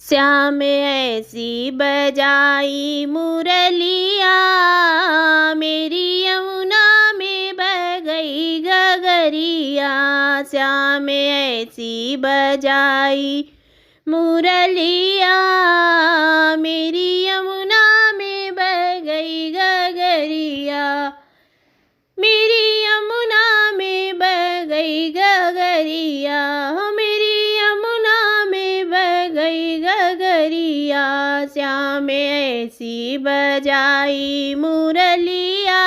श्याम ऐसी बजाई मुरलिया, मेरी यमुना में बह गई गगरिया। श्याम ऐसी बजाई मुरलिया, मेरी यमुना में बह गई गगरिया। मेरी यमुना में बह गई गगरिया, मेरी यमुना में बह गई गगरिया। श्याम ऐसी बजाई मुरलिया,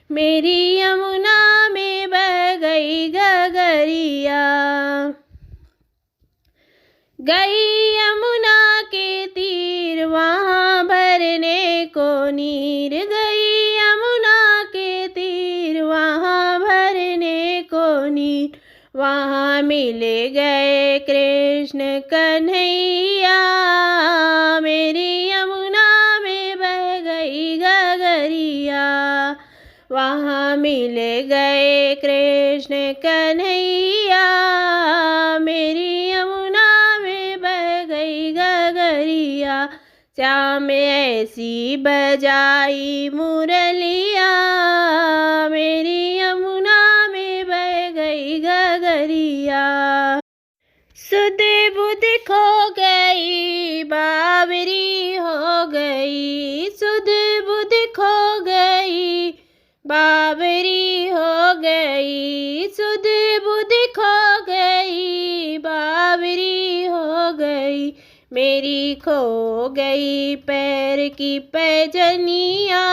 मेरी यमुना में बह गई गगरिया। गई यमुना के तीर वहाँ भरने को नीर, गई यमुना के तीर वहाँ भरने को नीर। वहाँ मिल गए कृष्ण कन्हैया, मेरी यमुना में बह गई गगरिया। वहाँ मिल गए कृष्ण कन्हैया, मेरी यमुना में बह गई गगरिया। श्याम ऐसी बजाई मुरलिया, मेरी यमुना में बह गई गगरिया। सुध बुध खो गई बावरी हो गई, सुध बुध खो गई बावरी हो गई, सुध बुध खो गई बावरी हो गई। मेरी खो गई पैर की पैजनिया,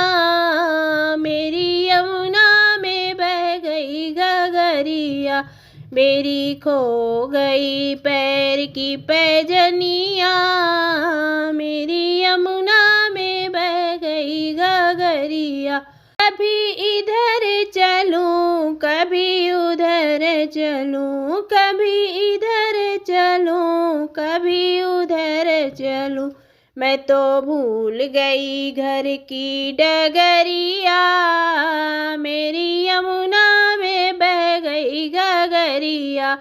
मेरी यमुना में बह गई गगरिया। मेरी खो गई पैर की पैजनिया, मेरी यमुना में बह गई गगरिया। कभी इधर चलूं कभी उधर चलूं, कभी इधर चलूं कभी उधर चलूं। मैं तो भूल गई घर की डगरिया, मेरी यमुना में बह गई गगरिया।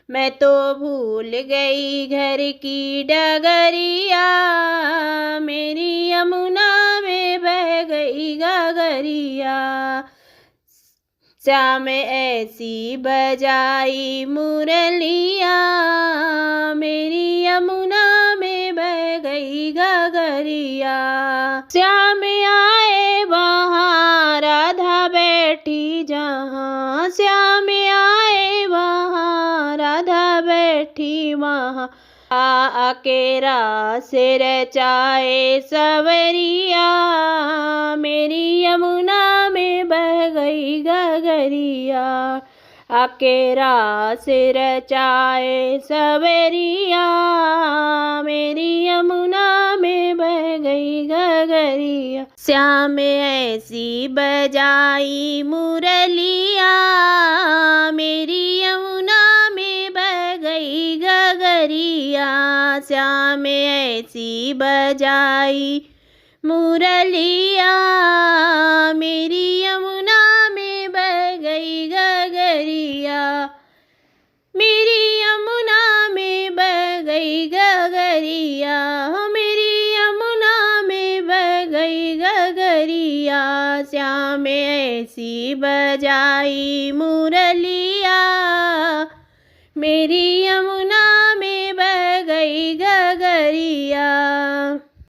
मैं तो भूल गई घर की डगरिया, मेरी यमुना में बह गई गगरिया। श्याम ऐसी बजाई मुरलिया, मेरी यमुना में बह गई गगरिया। श्याम आए वहाँ राधा बैठी जहाँ, श्याम आए वहाँ राधा बैठी वहाँ। आके रास रचाए सवरिया, मेरी यमुना में बह गई गगरिया। आके रास रचाए सवरिया, मेरी यमुना में बह गई गगरिया। श्याम ऐसी बजाई मुरलिया, मेरी यमुना में बह गई गगरिया। श्याम ऐसी बजाई मुरलिया, मेरी यमुना में बह गई गगरिया। मेरी यमुना में बह गई गगरिया, मेरी यमुना में बह गई गगरिया। श्याम ऐसी बजाई मुरलिया, मेरी यमुना में बह गई गगरिया।